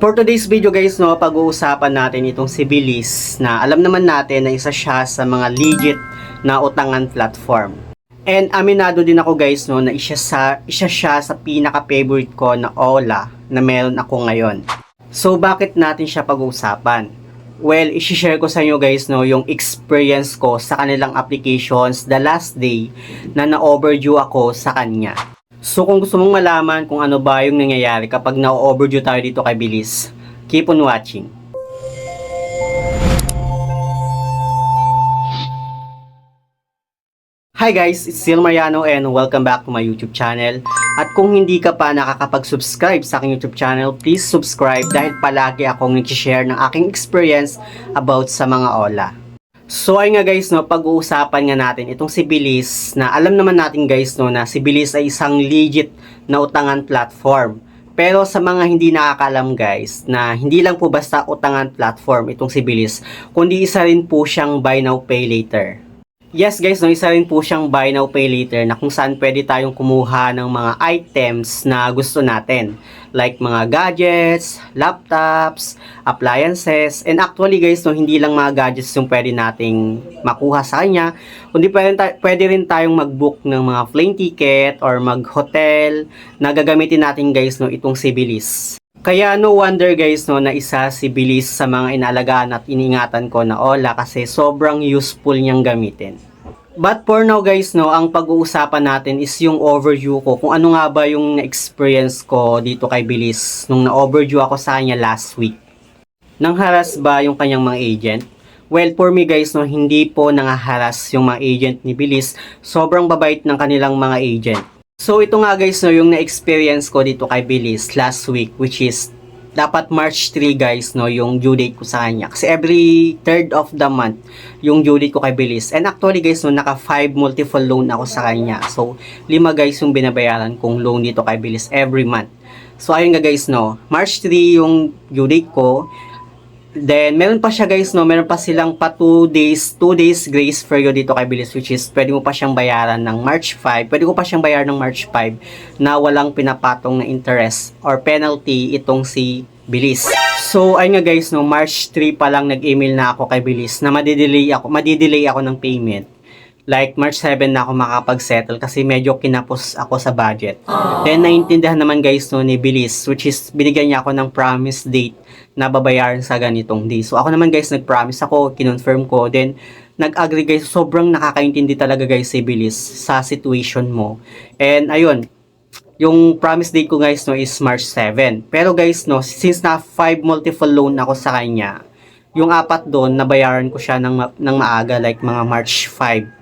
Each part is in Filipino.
For today's video guys, no, pag-uusapan natin itong si Bilis na alam naman natin na isa siya sa mga legit na utangan platform. And aminado din ako guys, no, na isa siya sa pinaka-favorite ko na OLA na meron ako ngayon. So bakit natin siya pag-uusapan? Well, i-share ko sa inyo guys, no, yung experience ko sa kanilang applications the last day na na-overdue ako sa kanya. So kung gusto mong malaman kung ano ba yung nangyayari kapag na-overdue tayo dito kay Bilis, keep on watching. Hi guys, it's Sil Mariano and welcome back to my YouTube channel. At kung hindi ka pa nakakapag-subscribe sa aking YouTube channel, please subscribe dahil palagi akong nag-share ng aking experience about sa mga OLA. So ay nga guys, no, pag-uusapan nga natin itong si Bilis na alam naman natin guys, no, na si Bilis ay isang legit na utangan platform. Pero sa mga hindi nakakalam guys, na hindi lang po basta utangan platform itong si Bilis, kundi isa rin po siyang buy now pay later. Yes guys, no, isa rin po siyang buy now pay later na kung saan pwede tayong kumuha ng mga items na gusto natin. Like mga gadgets, laptops, appliances, and actually guys, no, hindi lang mga gadgets yung pwede nating makuha sa kanya, kundi pwede rin tayong mag-book ng mga plane ticket or mag-hotel na gagamitin natin guys, no, itong si Bilis. Kaya no wonder guys, no, na isa si Bilis sa mga inaalagaan at iniingatan ko na OLA kasi sobrang useful niyang gamitin. But for now guys, no, ang pag-uusapan natin is yung overview ko. Kung ano nga ba yung na-experience ko dito kay Bilis nung na-overdue ako sa kanya last week. Nangharas ba yung kanyang mga agent? Well, for me guys, no, hindi po nangaharas yung mga agent ni Bilis. Sobrang babait ng kanilang mga agent. So ito nga guys, no, yung na-experience ko dito kay Bilis last week, which is dapat March 3 guys, no, yung due date ko sa kanya. Kasi every 3rd of the month yung due date ko kay Bilis. And actually guys, no, naka 5 multiple loan ako sa kanya. So 5 guys yung binabayaran kong loan dito kay Bilis every month. So ayun nga guys, no, March 3 yung due date ko. Then, meron pa siya guys, no, meron pa silang pa 2 days grace period dito kay Bilis, which is pwede mo pa siyang bayaran ng March 5, pwede ko pa siyang bayaran ng March 5 na walang pinapatong na interest or penalty itong si Bilis. So, ayun nga guys, no, March 3 pa lang nag-email na ako kay Bilis na madidelay ako ng payment. Like, March 7 na ako makapag-settle kasi medyo kinapos ako sa budget. Then, naintindihan naman guys, no, ni Bilis, which is binigyan niya ako ng promise date na babayaran sa ganitong day. So, ako naman guys, nag-promise ako, kinonfirm ko, then, nag-agree guys, sobrang nakakaintindi talaga guys si Bilis sa situation mo. And, ayun, yung promise date ko guys, no, is March 7. Pero guys, no, since na 5 multiple loan ako sa kanya, yung 4 doon, nabayaran ko siya ng maaga, like mga March 5.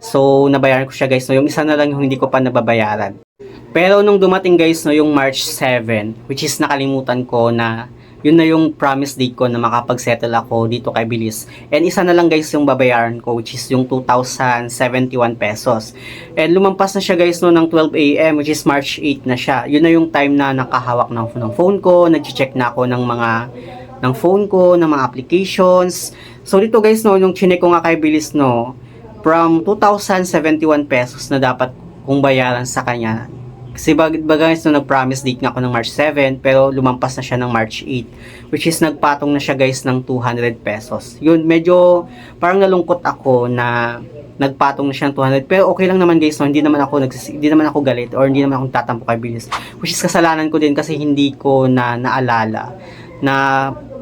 So, nabayaran ko siya guys, no, yung isa na lang yung hindi ko pa nababayaran. Pero nung dumating guys, no, yung March 7, which is nakalimutan ko na yun na yung promise date ko na makapag-settle ako dito kay Bilis. And isa na lang guys yung babayaran ko, which is yung 2,071 pesos. And lumampas na siya guys, no, ng 12 AM, which is March 8 na siya. Yun na yung time na nakahawak ng phone ko, nag-check na ako ng phone ko, ng mga applications. So dito guys, no, yung chinek ko nga kay Bilis, no, from 2,071 pesos na dapat kong bayaran sa kanya. Kasi guys, no, nag-promise date nga ako ng March 7, pero lumampas na siya ng March 8, which is nagpatong na siya guys ng 200 pesos. Yun, medyo parang nalungkot ako na nagpatong na siya ng 200, pero okay lang naman guys, no, hindi naman ako galit or hindi naman ako tatampo kay Bilis. Which is kasalanan ko din kasi hindi ko na naalala na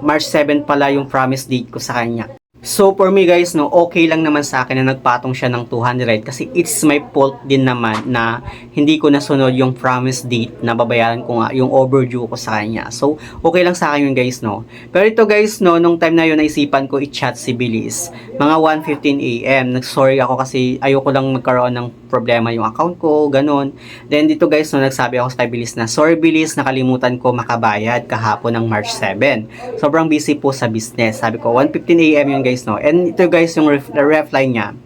March 7 pala yung promise date ko sa kanya. So for me guys, no, okay lang naman sa akin na nagpatong siya ng 200 kasi it's my fault din naman na hindi ko nasunod yung promise date na babayaran ko nga yung overdue ko sa kanya. So okay lang sa akin yun guys, no. Pero ito guys, no, nung time na yun naisipan ko i-chat si Bilis, mga 1:15 AM, nag-sorry ako kasi ayoko lang magkaroon ng problema yung account ko, ganun. Then dito guys, no, nagsabi ako sa Bilis na, sorry Bilis, nakalimutan ko makabayad kahapon ng March 7. Sobrang busy po sa business. Sabi ko, 1:15 AM yun guys, no. And ito guys, yung reply niya,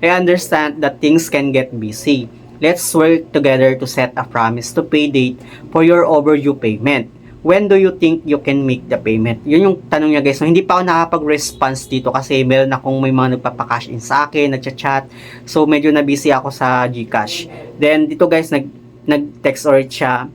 I understand that things can get busy. Let's work together to set a promise to pay date for your overdue payment. When do you think you can make the payment? Yun yung tanong niya guys. So, hindi pa ako nakapag-response dito kasi meron akong may mga nagpapakash in sa akin, nagchat-chat. So medyo na busy ako sa GCash. Then dito guys, nag-text or siya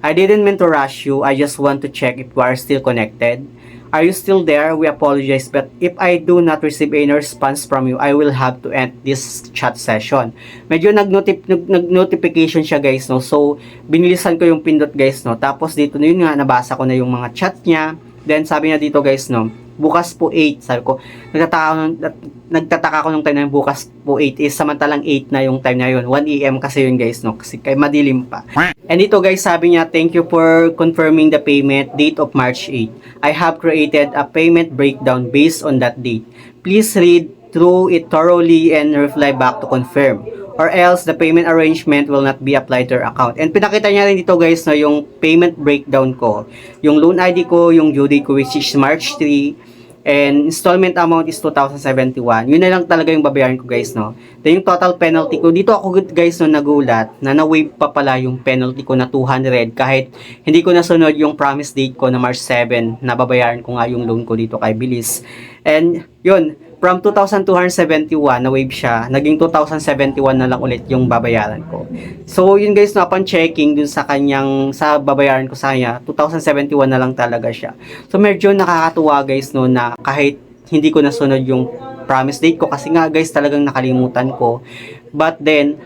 I didn't mean to rush you. I just want to check if we are still connected. Are you still there? We apologize, but if I do not receive any response from you, I will have to end this chat session. Medyo nag-notification siya guys, no? So, binilisan ko yung pindot guys, no? Tapos dito na yun nga, nabasa ko na yung mga chat niya. Then, sabi niya dito guys, no? Bukas po 8. Sabi ko, nagtataka ko nung time na yung bukas po 8 is samantalang 8 na yung time na yun. 1 AM kasi yun guys, no? Kasi kay madilim pa. And dito guys, sabi niya, thank you for confirming the payment date of March 8. I have created a payment breakdown based on that date. Please read through it thoroughly and reply back to confirm. Or else, the payment arrangement will not be applied to your account. And pinakita niya rin dito guys, no, yung payment breakdown ko. Yung loan ID ko, yung due date ko which is March 3. And installment amount is 2,071. Yun na lang talaga yung babayaran ko guys, no. Then yung total penalty ko, dito ako guys no nagulat na na-waive pa pala yung penalty ko na 200 kahit hindi ko nasunod yung promise date ko na March 7 na babayaran ko nga yung loan ko dito kay Bilis. And yun, from 2,271 na wave siya, naging 2,071 na lang ulit yung babayaran ko. So, yun guys, no, upon checking dun sa kanyang, sa babayaran ko sa kanya, 2,071 na lang talaga siya. So, medyo nakakatuwa guys, no, na kahit hindi ko nasunod yung promise date ko, kasi nga guys, talagang nakalimutan ko. But then,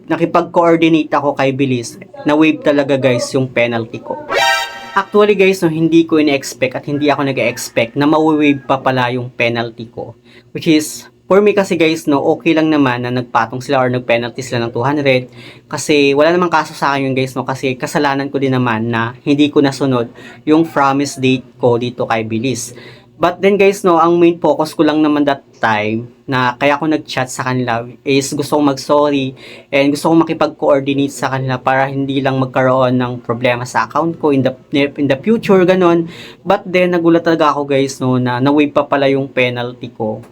nakipag-coordinate ako kay Bilis, na wave talaga guys yung penalty ko. Actually guys, no, hindi ko in-expect at hindi ako nag-expect na ma-waive pa pala yung penalty ko. Which is, for me kasi guys, no, okay lang naman na nagpatong sila or nag-penalty sila ng 200. Kasi wala namang kaso sa akin yun guys, no, kasi kasalanan ko din naman na hindi ko nasunod yung promise date ko dito kay Bilis. But then guys, no, ang main focus ko lang naman that time na kaya ako nag-chat sa kanila is gusto kong mag-sorry and gusto kong makipag-coordinate sa kanila para hindi lang magkaroon ng problema sa account ko in the future, ganon. But then, nagulat talaga ako guys, no, na na-waive pa pala yung penalty ko.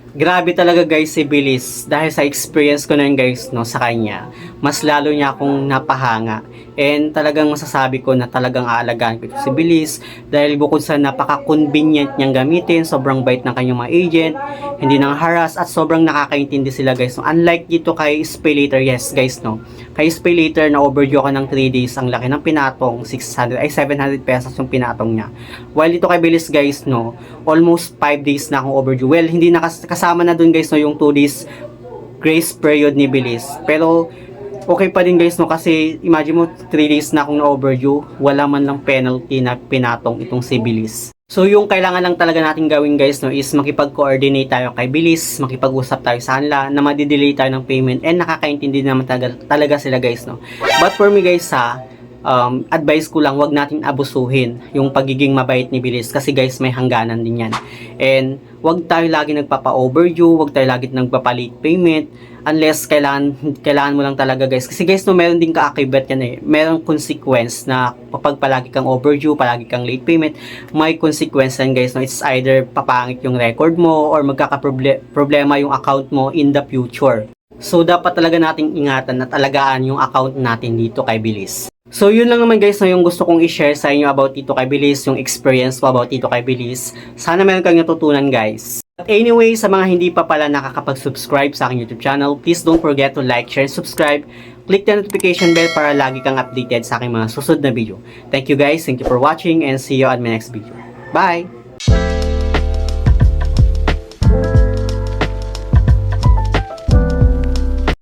Grabe talaga guys si Bilis, dahil sa experience ko na yun guys, no, sa kanya, mas lalo niya akong napahanga. And talagang masasabi ko na talagang aalagaan ko ito si Bilis dahil bukod sa napaka-convenient niyang gamitin, sobrang bait ng kanyang mga agent, hindi nang harass at sobrang nakakaintindi sila guys. No? Unlike dito kay SpayLater, yes guys, no. Kay SpayLater na overdue ako ng 3 days, ang laki ng pinatong, 700 pesos yung pinatong niya. While dito kay Bilis guys, no, almost 5 days na akong overdue. Well, hindi kasama na dun guys, no, yung 2 days grace period ni Bilis. Pero okay pa din guys, no, kasi imagine mo 3 days na akong na-overdue, wala man lang penalty na pinatong itong si Bilis. So yung kailangan lang talaga natin gawin guys, no, is makipag-coordinate tayo kay Bilis, makipag-usap tayo sa kanila na madidelay tayo ng payment and nakakaintindi naman talaga sila guys, no. But for me guys advice ko lang, wag natin abusuhin yung pagiging mabait ni Bilis kasi guys may hangganan din yan. And wag tayo lagi nagpapa-overdue, wag tayo lagi nagpapa-late payment unless kailangan mo lang talaga guys. Kasi guys, no, meron din kaakibat yan eh. Meron consequence na kapag palagi kang overdue, palagi kang late payment, may consequence yan guys, no. It's either papangit yung record mo or magkakaproblema yung account mo in the future. So dapat talaga nating ingatan at alagaan yung account natin dito kay Bilis. So yun lang naman guys, no, yung gusto kong i-share sa inyo about dito kay Bilis, yung experience ko about dito kay Bilis. Sana meron kang natutunan guys. But anyway, sa mga hindi pa pala nakakapag-subscribe sa aking YouTube channel, please don't forget to like, share, and subscribe. Click the notification bell para lagi kang updated sa aking mga susunod na video. Thank you guys, thank you for watching, and see you on my next video. Bye!